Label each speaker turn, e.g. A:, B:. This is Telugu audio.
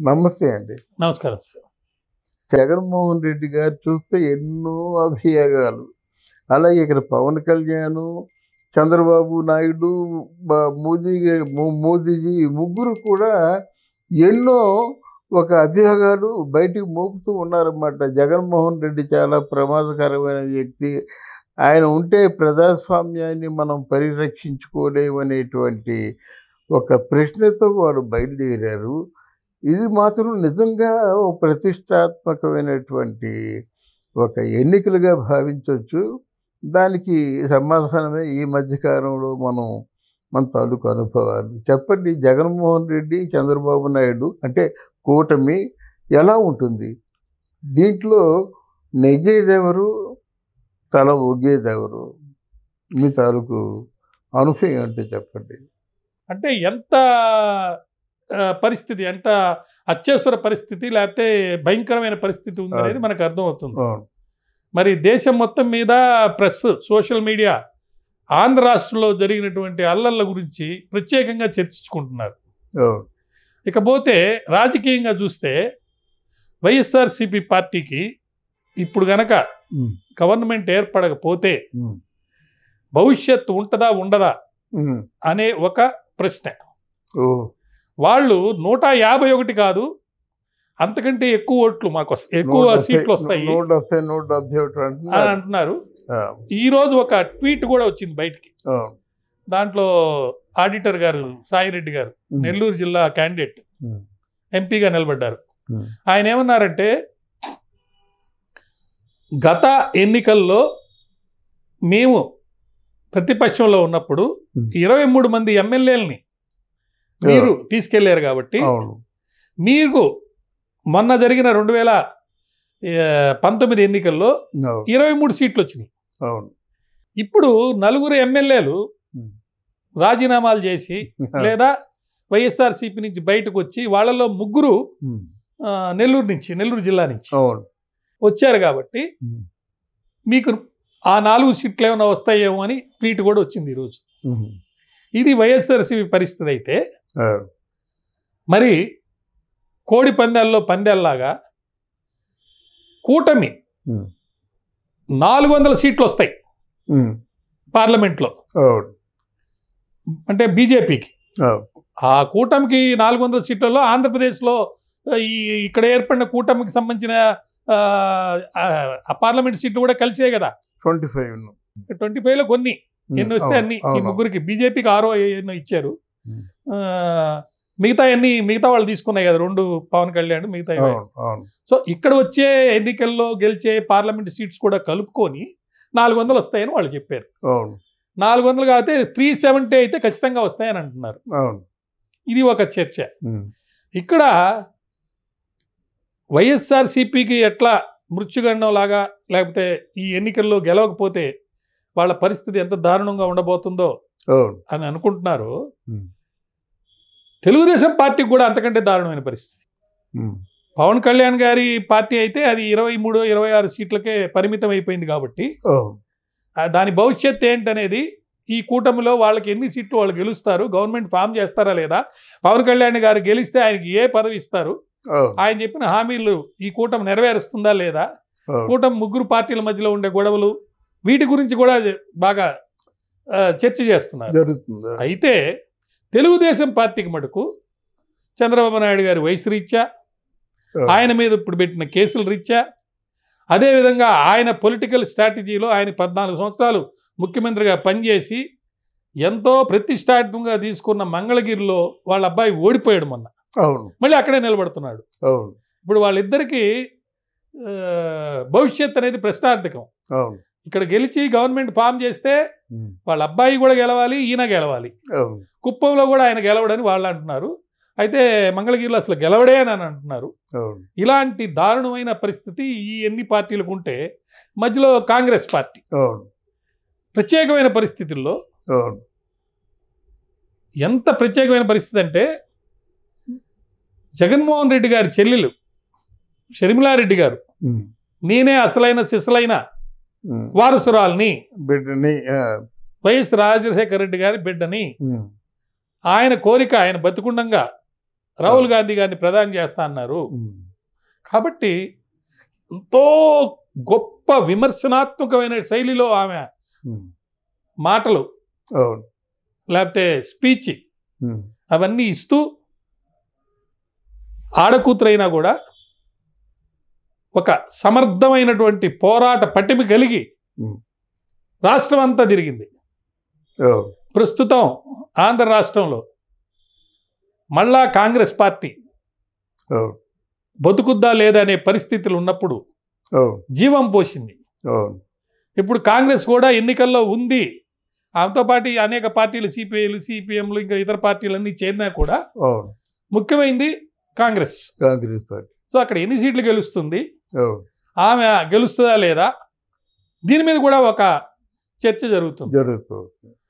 A: నమస్తే అండి.
B: నమస్కారం సార్.
A: జగన్మోహన్ రెడ్డి గారు చూస్తే ఎన్నో అభియోగాలు. అలాగే ఇక్కడ పవన్ కళ్యాణ్, చంద్రబాబు నాయుడు, మోదీజీ ముగ్గురు కూడా ఎన్నో ఒక అభియోగాలు బయటికి మోపుతూ ఉన్నారన్నమాట. జగన్మోహన్ రెడ్డి చాలా ప్రమాదకరమైన వ్యక్తి. ఆయన ఉంటే ప్రజాస్వామ్యాన్ని మనం పరిరక్షించుకోలేమనేటువంటి ఒక ప్రశ్నతో వారు బయలుదేరారు. ఇది మాత్రం నిజంగా ఒక ప్రతిష్టాత్మకమైనటువంటి ఒక ఎన్నికలుగా భావించవచ్చు. దానికి సమాధానమే ఈ మధ్యకాలంలో మన తాలూకు అనుభవాలు. చెప్పండి, జగన్మోహన్ రెడ్డి, చంద్రబాబు నాయుడు అంటే కూటమి ఎలా ఉంటుంది? దీంట్లో నెగ్గేదెవరు, తల ఒగ్గేదెవరు? మీ తాలూకు అనుభవం అంటే చెప్పండి.
B: అంటే ఎంత పరిస్థితి, ఎంత అత్యవసర పరిస్థితి లేకపోతే భయంకరమైన పరిస్థితి ఉందనేది మనకు అర్థమవుతుంది. మరి దేశం మొత్తం మీద ప్రెస్, సోషల్ మీడియా ఆంధ్ర రాష్ట్రంలో జరిగినటువంటి అల్లర్ల గురించి ప్రత్యేకంగా చర్చించుకుంటున్నారు. ఇకపోతే రాజకీయంగా చూస్తే వైఎస్ఆర్సీపీ పార్టీకి ఇప్పుడు గనక గవర్నమెంట్ ఏర్పడకపోతే భవిష్యత్తు ఉంటుందా ఉండదా అనే ఒక ప్రశ్న. వాళ్ళు 151 కాదు, అంతకంటే ఎక్కువ ఓట్లు మాకు ఎక్కువ సీట్లు వస్తాయి అని అంటున్నారు. ఈరోజు ఒక ట్వీట్ కూడా వచ్చింది బయటికి. దాంట్లో ఆడిటర్ గారు సాయిరెడ్డి గారు, నెల్లూరు జిల్లా క్యాండిడేట్ ఎంపీగా నిలబడ్డారు. ఆయన ఏమన్నారంటే, గత ఎన్నికల్లో మేము ప్రతిపక్షంలో ఉన్నప్పుడు 23 మంది ఎమ్మెల్యేలని మీరు తీసుకెళ్లారు కాబట్టి మీకు మొన్న జరిగిన 2019 ఎన్నికల్లో 23 సీట్లు వచ్చినాయి. ఇప్పుడు 4 ఎమ్మెల్యేలు రాజీనామాలు చేసి లేదా వైఎస్ఆర్సీపీ నుంచి బయటకు వచ్చి వాళ్ళలో 3 నెల్లూరు జిల్లా నుంచి వచ్చారు కాబట్టి మీకు ఆ 4 సీట్లు ఏమైనా వస్తాయేమో అని ట్వీట్ కూడా వచ్చింది ఈరోజు. ఇది వైఎస్ఆర్సీపీ పరిస్థితి అయితే, మరి కోడి పందాల్లో పందాల్లాగా కూటమి 400 సీట్లు వస్తాయి పార్లమెంట్లో. అంటే బీజేపీకి ఆ కూటమికి 400 సీట్లలో ఆంధ్రప్రదేశ్లో ఇక్కడ ఏర్పడిన కూటమికి సంబంధించిన పార్లమెంట్ సీట్లు కూడా కలిసే కదా. 25లో కొన్ని ఎన్ని వస్తే అన్ని ఈ ముగ్గురికి. బీజేపీకి 6 ఎన్నో ఇచ్చారు, మిగతా వాళ్ళు తీసుకున్నాయి కదా 2 పవన్ కళ్యాణ్ మిగతా. సో ఇక్కడ వచ్చే ఎన్నికల్లో గెలిచే పార్లమెంట్ సీట్స్ కూడా కలుపుకొని 400 వస్తాయని వాళ్ళు చెప్పారు. 400 కాకపోతే 370 అయితే ఖచ్చితంగా వస్తాయని అంటున్నారు. ఇది ఒక చర్చ. ఇక్కడ వైఎస్ఆర్సీపీకి ఎట్లా మృత్యుగండం లాగా లేకపోతే ఈ ఎన్నికల్లో గెలవకపోతే వాళ్ళ పరిస్థితి ఎంత దారుణంగా ఉండబోతుందో అని అనుకుంటున్నారు. తెలుగుదేశం పార్టీకి కూడా అంతకంటే దారుణమైన పరిస్థితి. పవన్ కళ్యాణ్ గారి పార్టీ అయితే అది 23-26 సీట్లకే పరిమితం అయిపోయింది కాబట్టి దాని భవిష్యత్తు ఏంటనేది, ఈ కూటమిలో వాళ్ళకి ఎన్ని సీట్లు వాళ్ళు గెలుస్తారు, గవర్నమెంట్ ఫామ్ చేస్తారా లేదా, పవన్ కళ్యాణ్ గారు గెలిస్తే ఆయనకి ఏ పదవి ఇస్తారు, ఆయన చెప్పిన హామీలు ఈ కూటమి నెరవేరుస్తుందా లేదా, కూటమి 3 పార్టీల మధ్యలో ఉండే గొడవలు, వీటి గురించి కూడా బాగా చర్చ చేస్తున్నారు. అయితే తెలుగుదేశం పార్టీకి మటుకు చంద్రబాబు నాయుడు గారి వయసు రీత్యా, ఆయన మీద ఇప్పుడు పెట్టిన కేసుల రీత్యా, అదేవిధంగా ఆయన పొలిటికల్ స్ట్రాటజీలో ఆయన 14 సంవత్సరాలు ముఖ్యమంత్రిగా పనిచేసి ఎంతో ప్రతిష్టాత్మకంగా తీసుకున్న మంగళగిరిలో వాళ్ళ అబ్బాయి ఓడిపోయాడు మొన్న, మళ్ళీ అక్కడే నిలబడుతున్నాడు. ఇప్పుడు వాళ్ళిద్దరికీ భవిష్యత్ అనేది ప్రశ్నార్థకం. ఇక్కడ గెలిచి గవర్నమెంట్ ఫామ్ చేస్తే వాళ్ళ అబ్బాయి కూడా గెలవాలి, ఈయన గెలవాలి. కుప్పంలో కూడా ఆయన గెలవడని వాళ్ళు అంటున్నారు. అయితే మంగళగిరిలో అసలు గెలవడే అని అంటున్నారు. ఇలాంటి దారుణమైన పరిస్థితి ఈ ఎన్ని పార్టీలకు ఉంటే, మధ్యలో కాంగ్రెస్ పార్టీ ప్రత్యేకమైన పరిస్థితుల్లో, ఎంత ప్రత్యేకమైన పరిస్థితి అంటే, జగన్మోహన్ రెడ్డి గారి చెల్లెలు షర్మిలారెడ్డి గారు, నేనే అసలైన సిసలైన వారసురాల్ని,
A: బిడ్డని,
B: వైఎస్ రాజశేఖర రెడ్డి గారి బిడ్డని, ఆయన కోరిక ఆయన బతికుండంగా రాహుల్ గాంధీ గారిని ప్రధాని చేస్తా అన్నారు. కాబట్టి ఎంతో గొప్ప విమర్శనాత్మకమైన శైలిలో ఆమె మాటలు లేకపోతే స్పీచ్ అవన్నీ ఇస్తూ ఆడకూతురైనా కూడా ఒక సమర్థమైనటువంటి పోరాట పటిమ కలిగి రాష్ట్రం అంతా తిరిగింది. ప్రస్తుతం ఆంధ్ర రాష్ట్రంలో మళ్ళా కాంగ్రెస్ పార్టీ బతుకుద్దా లేదా అనే పరిస్థితులు ఉన్నప్పుడు జీవం పోసింది. ఇప్పుడు కాంగ్రెస్ కూడా ఎన్నికల్లో ఉంది. ఆమెతో పాటు అనేక పార్టీలు సిపిఐలు సిపిఎంలు ఇంకా ఇతర పార్టీలన్నీ చేరినా కూడా ముఖ్యమైనది కాంగ్రెస్
A: పార్టీ.
B: సో అక్కడ ఎన్ని సీట్లు గెలుస్తుంది, ఆమె గెలుస్తుందా లేదా, దీని మీద కూడా ఒక చర్చ జరుగుతుంది.